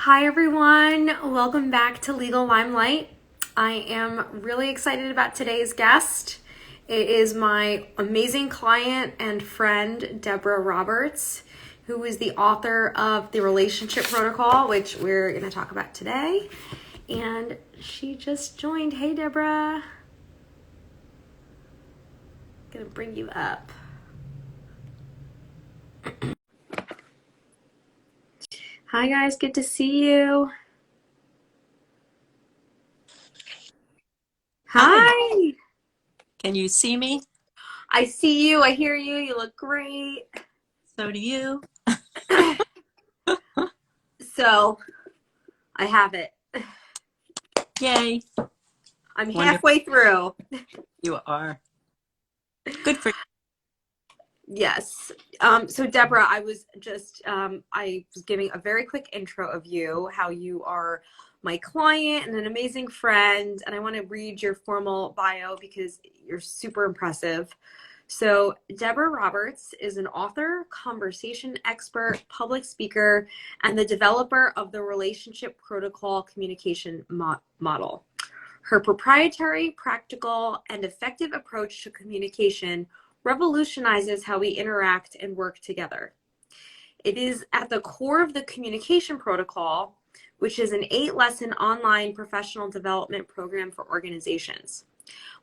Hi everyone, welcome back to Legal Limelight. I am really excited about today's guest. It is my amazing client and friend, Debra Roberts, who is the author of The Relationship Protocol, which we're going to talk about today. And she just joined. Hey Debra. Gonna bring you up. Hi guys, good to see you. Hi. Can you see me? I see you, I hear you, you look great. So do you. So, I have it. Yay. I'm Wonderful. halfway through. You are. Good for you. Yes. So Debra, I was giving a very quick intro of you, how you are my client and an amazing friend. And I want to read your formal bio because you're super impressive. So Debra Roberts is an author, conversation expert, public speaker, and the developer of the relationship protocol communication model. Her proprietary, practical, and effective approach to communication revolutionizes how we interact and work together. It is at the core of the communication protocol, which is an 8-lesson online professional development program for organizations.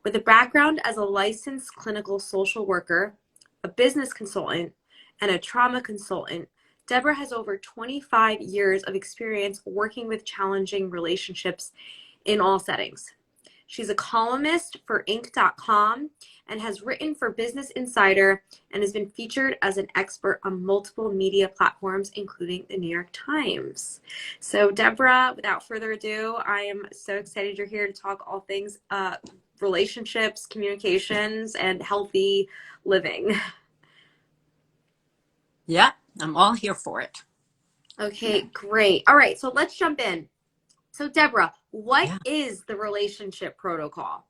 With a background as a licensed clinical social worker, a business consultant, and a trauma consultant, Debra has over 25 years of experience working with challenging relationships in all settings. She's a columnist for Inc.com and has written for Business Insider and has been featured as an expert on multiple media platforms, including the New York Times. So Debra, without further ado, I am so excited you're here to talk all things relationships, communications, and healthy living. Yeah, I'm all here for it. Okay, great. All right, so let's jump in. So Debra, what Yeah. is the relationship protocol?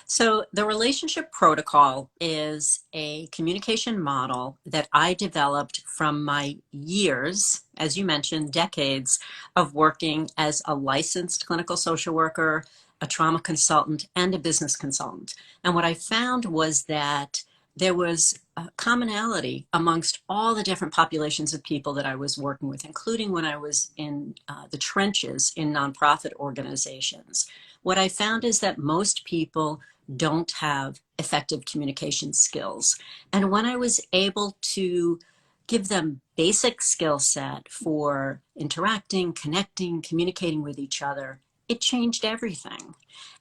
So the relationship protocol is a communication model that I developed from my years, as you mentioned, decades of working as a licensed clinical social worker, a trauma consultant, and a business consultant. And what I found was that there was a commonality amongst all the different populations of people that I was working with, including when I was in the trenches in nonprofit organizations. What I found is that most people don't have effective communication skills. And when I was able to give them basic skill set for interacting, connecting, communicating with each other, it changed everything.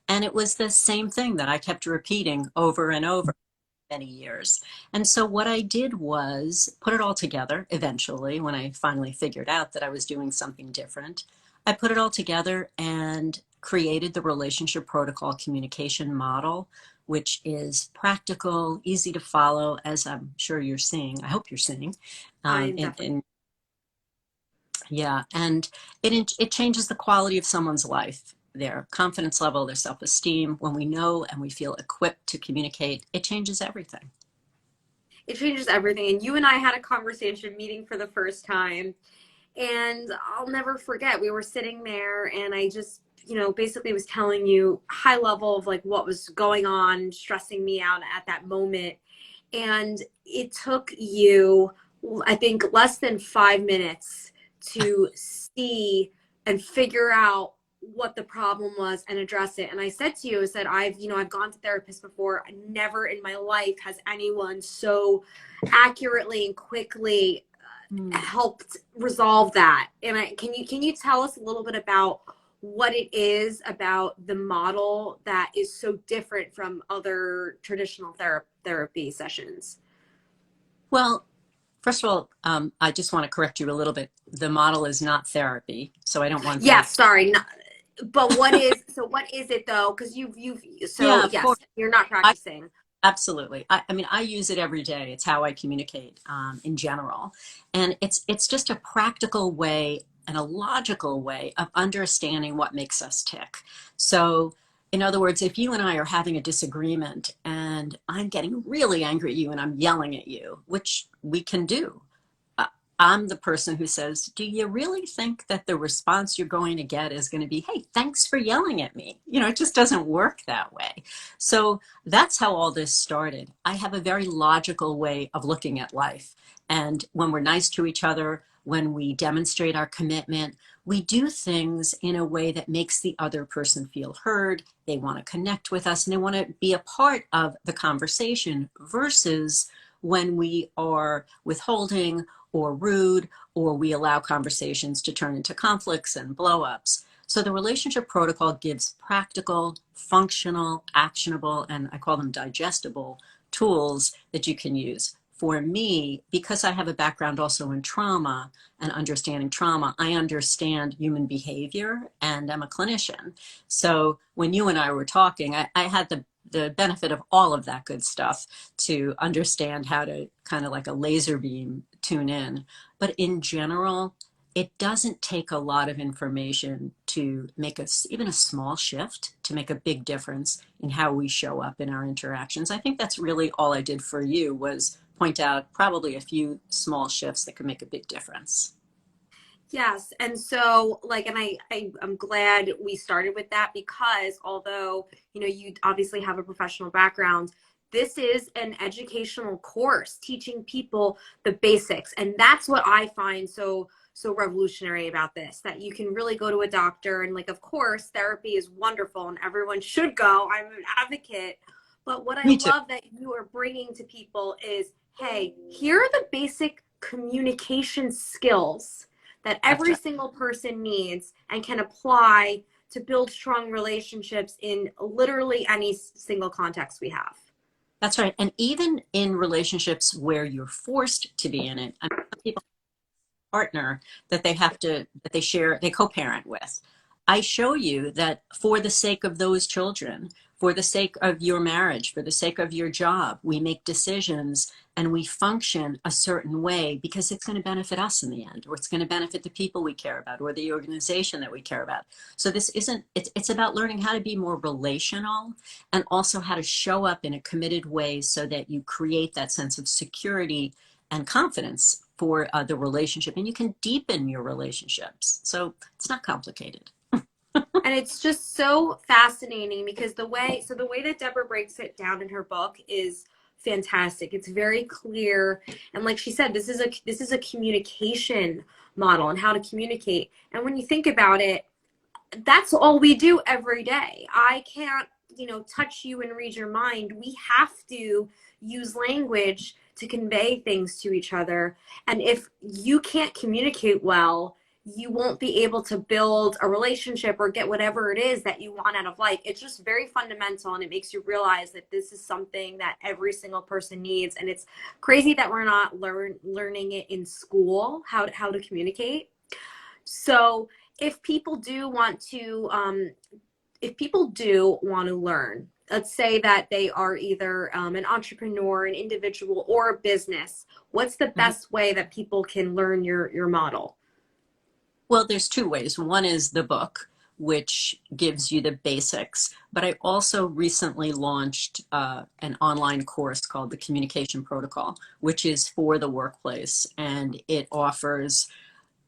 And it was the same thing that I kept repeating over and over many years. And so what I did was put it all together eventually when I finally figured out that I was doing something different. I put it all together and created the relationship protocol communication model, which is practical, easy to follow, as I'm sure you're seeing. I hope you're seeing. I'm definitely Yeah, and it changes the quality of someone's life, their confidence level, their self-esteem. When we know and we feel equipped to communicate, it changes everything. It changes everything. And you and I had a conversation meeting for the first time. And I'll never forget, we were sitting there and I just, basically was telling you high level of like what was going on, stressing me out at that moment. And it took you, I think, less than 5 minutes to see and figure out what the problem was and address it. And I said to you, I said, I've gone to therapists before. Never in my life has anyone so accurately and quickly Hmm. helped resolve that. And can you tell us a little bit about what it is about the model that is so different from other traditional therapy sessions? Well, first of all, I just want to correct you a little bit. The model is not therapy, so I don't want Yeah, that. sorry, but what is it though? Because so Yeah, of course. yes, you're not I practicing. absolutely. I mean, I use it every day. It's how I communicate in general, and it's just a practical way and a logical way of understanding what makes us tick. So, in other words, if you and I are having a disagreement and I'm getting really angry at you and I'm yelling at you, which we can do, I'm the person who says, do you really think that the response you're going to get is going to be, hey, thanks for yelling at me? It just doesn't work that way. So that's how all this started. I have a very logical way of looking at life. And when we're nice to each other, when we demonstrate our commitment, we do things in a way that makes the other person feel heard. They want to connect with us and they want to be a part of the conversation versus when we are withholding or rude, or we allow conversations to turn into conflicts and blow-ups. So the relationship protocol gives practical, functional, actionable, and I call them digestible tools that you can use. For me, because I have a background also in trauma and understanding trauma, I understand human behavior and I'm a clinician. So when you and I were talking, I had the benefit of all of that good stuff to understand how to kind of like a laser beam tune in. But in general, it doesn't take a lot of information to make us even a small shift to make a big difference in how we show up in our interactions. I think that's really all I did for you was point out probably a few small shifts that could make a big difference. Yes. And so like, and I'm glad we started with that because although, you obviously have a professional background, this is an educational course teaching people the basics. And that's what I find so revolutionary about this, that you can really go to a doctor and like, of course, therapy is wonderful and everyone should go. I'm an advocate. But what I Me too. love that you are bringing to people is, hey, here are the basic communication skills that That's every right. single person needs and can apply to build strong relationships in literally any single context we have. That's right. And even in relationships where you're forced to be in it, I mean, some people partner that they share, they co-parent with. I show you that for the sake of those children, for the sake of your marriage, for the sake of your job, we make decisions and we function a certain way because it's going to benefit us in the end, or it's going to benefit the people we care about, or the organization that we care about. So this isn't, it's about learning how to be more relational and also how to show up in a committed way so that you create that sense of security and confidence for the relationship, and you can deepen your relationships. So it's not complicated. And it's just so fascinating because the way that Debra breaks it down in her book is fantastic. It's very clear. And like she said, this is a communication model and how to communicate. And when you think about it, that's all we do every day. I can't, touch you and read your mind. We have to use language to convey things to each other. And if you can't communicate well, you won't be able to build a relationship or get whatever it is that you want out of life. It's just very fundamental and it makes you realize that this is something that every single person needs. And it's crazy that we're not learning it in school, how to communicate. So if people do want to learn, let's say that they are either an entrepreneur, an individual, or a business, what's the Mhm. best way that people can learn your model? Well, there's two ways. One is the book, which gives you the basics, but I also recently launched an online course called the Communication Protocol, which is for the workplace, and it offers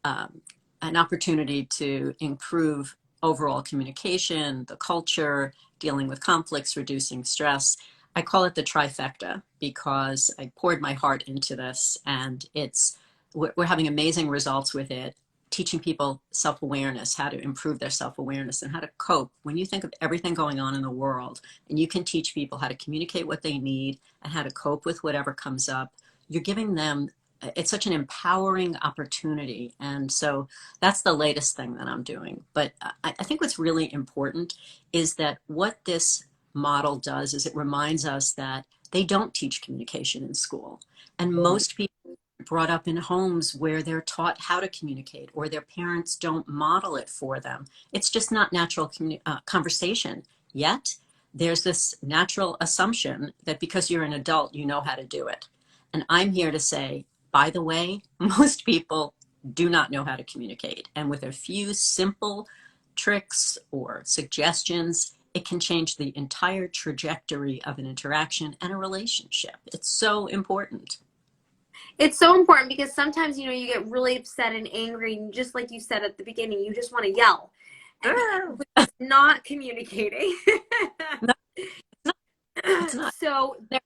um, an opportunity to improve overall communication, the culture, dealing with conflicts, reducing stress. I call it the trifecta because I poured my heart into this and we're having amazing results with it, teaching people self-awareness, how to improve their self-awareness and how to cope. When you think of everything going on in the world and you can teach people how to communicate what they need and how to cope with whatever comes up, you're giving them it's such an empowering opportunity. And so that's the latest thing that I'm doing. But I think what's really important is that what this model does is it reminds us that they don't teach communication in school. And most people are brought up in homes where they're taught how to communicate or their parents don't model it for them. It's just not natural conversation. Yet there's this natural assumption that because you're an adult, you know how to do it. And I'm here to say, by the way, most people do not know how to communicate. And with a few simple tricks or suggestions, it can change the entire trajectory of an interaction and a relationship. It's so important. It's so important because sometimes, you know, you get really upset and angry, and just like you said at the beginning, you just want to yell, and Ah, which is not communicating. no, it's not. So, do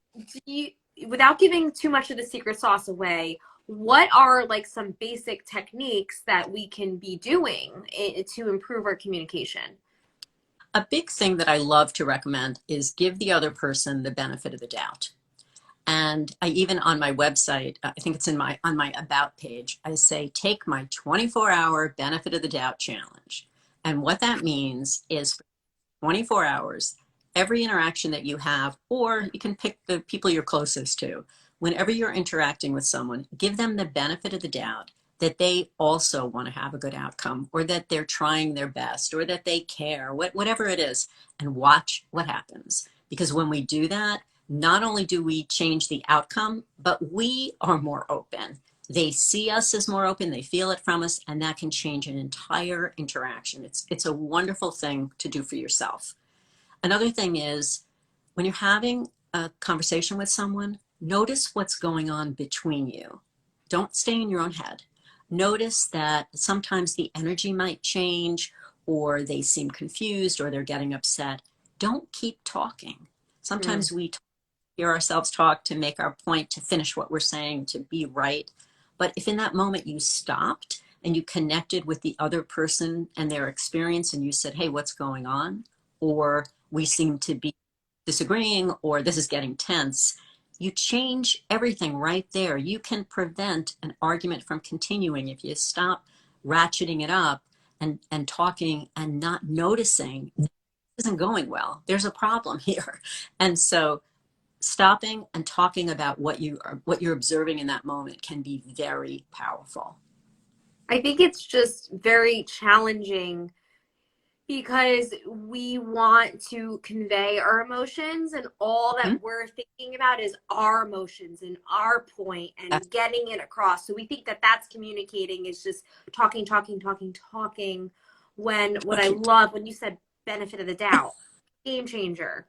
you, without giving too much of the secret sauce away, what are like some basic techniques that we can be doing to improve our communication? A big thing that I love to recommend is give the other person the benefit of the doubt. And I even on my website, I think it's in my on my about page, I say take my 24-hour benefit of the doubt challenge. And what that means is for 24 hours, every interaction that you have, or you can pick the people you're closest to, whenever you're interacting with someone, give them the benefit of the doubt that they also want to have a good outcome, or that they're trying their best, or that they care, whatever it is, and watch what happens. Because when we do that, not only do we change the outcome, but we are more open. They see us as more open, they feel it from us, and that can change an entire interaction. It's a wonderful thing to do for yourself. Another thing is when you're having a conversation with someone, notice what's going on between you. Don't stay in your own head. Notice that sometimes the energy might change, or they seem confused, or they're getting upset. Don't keep talking. Mm. Sometimes we hear ourselves talk to make our point, to finish what we're saying, to be right. But if in that moment you stopped and you connected with the other person and their experience, and you said, hey, what's going on? Or we seem to be disagreeing, or this is getting tense, you change everything right there. You can prevent an argument from continuing if you stop ratcheting it up and talking and not noticing this isn't going well. There's a problem here. And so stopping and talking about what you're observing in that moment can be very powerful. I think it's just very challenging because we want to convey our emotions, and all that Hmm? we're thinking about is our emotions and our point That's, and getting it across. So we think that that's communicating, is just talking, talking, talking, talking. When what I love, when you said benefit of the doubt, game changer.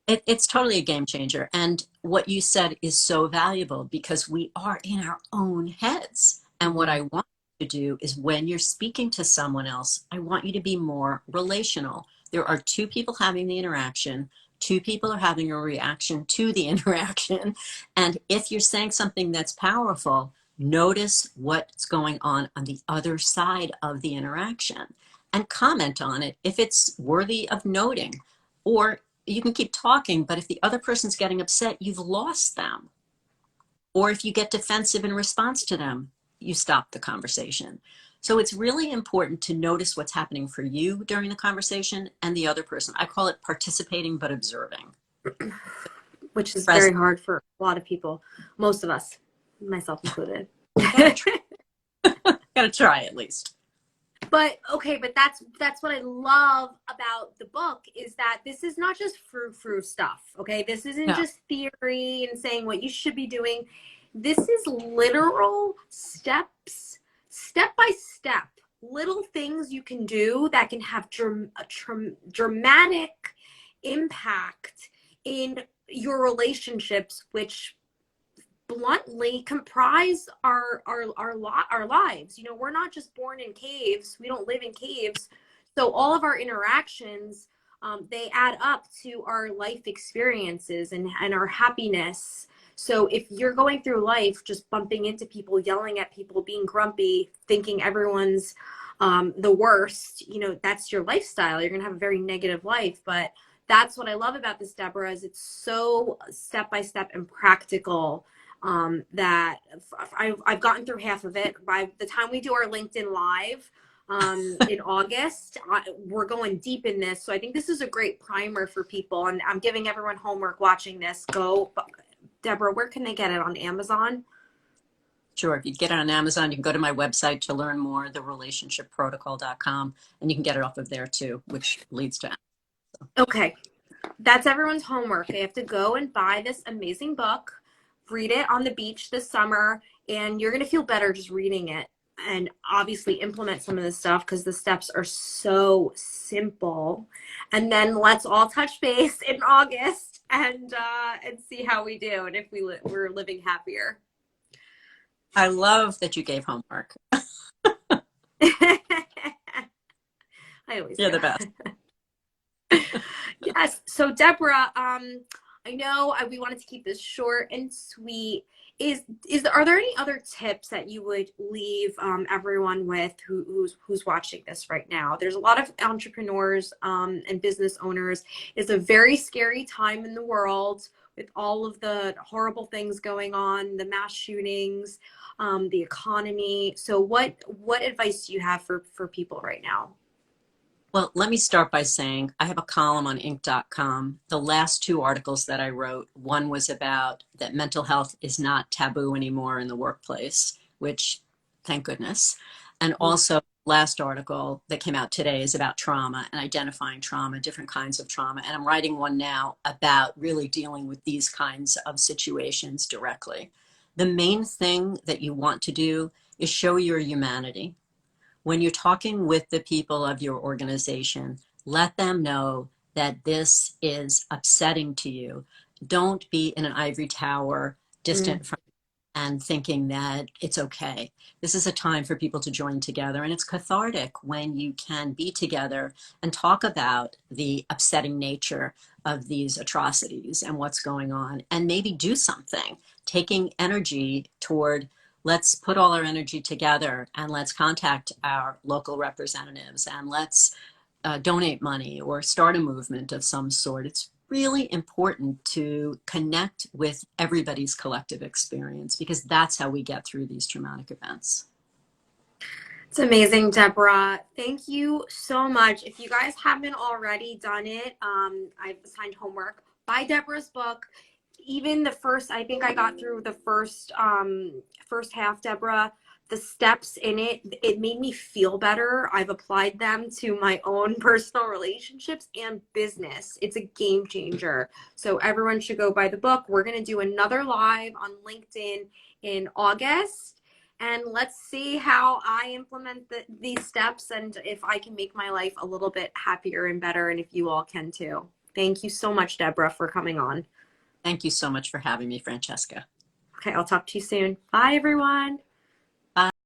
it's totally a game changer. And what you said is so valuable because we are in our own heads. And what Mm-hmm. I want you to do is when you're speaking to someone else, I want you to be more relational. There are two people having the interaction, two people are having a reaction to the interaction. And if you're saying something that's powerful, notice what's going on the other side of the interaction and comment on it if it's worthy of noting. Or you can keep talking, but if the other person's getting upset, you've lost them. Or if you get defensive in response to them, you stop the conversation. So it's really important to notice what's happening for you during the conversation and the other person. I call it participating but observing. Which is very Present. hard for a lot of people, most of us, myself included. Gotta try, gotta try at least. But okay, but that's what I love about the book, is that this is not just frou-frou stuff. Okay, this isn't No, just theory and saying what you should be doing. This is literal steps, step by step, little things you can do that can have dramatic impact in your relationships, which bluntly comprise our lives. You know, we're not just born in caves. We don't live in caves. So all of our interactions, they add up to our life experiences and our happiness. So if you're going through life just bumping into people, yelling at people, being grumpy, thinking everyone's the worst, you know, that's your lifestyle. You're going to have a very negative life. But that's what I love about this, Deborah, is it's so step by step and practical, that I've gotten through half of it. By the time we do our LinkedIn Live in August, we're going deep in this. So I think this is a great primer for people. And I'm giving everyone homework watching this. Go, Deborah, where can they get it? On Amazon? sure. If you get it on Amazon, you can go to my website to learn more, therelationshipprotocol.com, and you can get it off of there too, which leads to. Okay. That's everyone's homework. They have to go and buy this amazing book, read it on the beach this summer, and you're going to feel better just reading it. And obviously implement some of this stuff because the steps are so simple. And then let's all touch base in August and see how we do and if we're living happier. I love that you gave homework. I always You're do. the best. Yes. So Deborah, I know we wanted to keep this short and sweet. Are there any other tips that you would leave everyone with who's watching this right now? There's a lot of entrepreneurs and business owners. It's a very scary time in the world with all of the horrible things going on, the mass shootings, the economy. So what advice do you have for people right now? Well, let me start by saying I have a column on Inc.com. The last two articles that I wrote, one was about that mental health is not taboo anymore in the workplace, which thank goodness. And also, last article that came out today is about trauma and identifying trauma, different kinds of trauma. And I'm writing one now about really dealing with these kinds of situations directly. The main thing that you want to do is show your humanity. When you're talking with the people of your organization, let them know that this is upsetting to you. Don't be in an ivory tower, Mm. distant from and thinking that it's okay. This is a time for people to join together, and it's cathartic when you can be together and talk about the upsetting nature of these atrocities and what's going on, and maybe do something, taking energy toward let's put all our energy together and let's contact our local representatives and let's donate money or start a movement of some sort. It's really important to connect with everybody's collective experience because that's how we get through these traumatic events. It's amazing, Deborah. Thank you so much. If you guys haven't already done it, I've assigned homework. Buy Deborah's book. Even the first, I think I got through the first half, Deborah. The steps in it, it made me feel better. I've applied them to my own personal relationships and business. It's a game changer. So everyone should go buy the book. We're going to do another live on LinkedIn in August. And let's see how I implement these steps and if I can make my life a little bit happier and better, and if you all can too. Thank you so much, Deborah, for coming on. Thank you so much for having me, Francesca. Okay, I'll talk to you soon. Bye, everyone. Bye.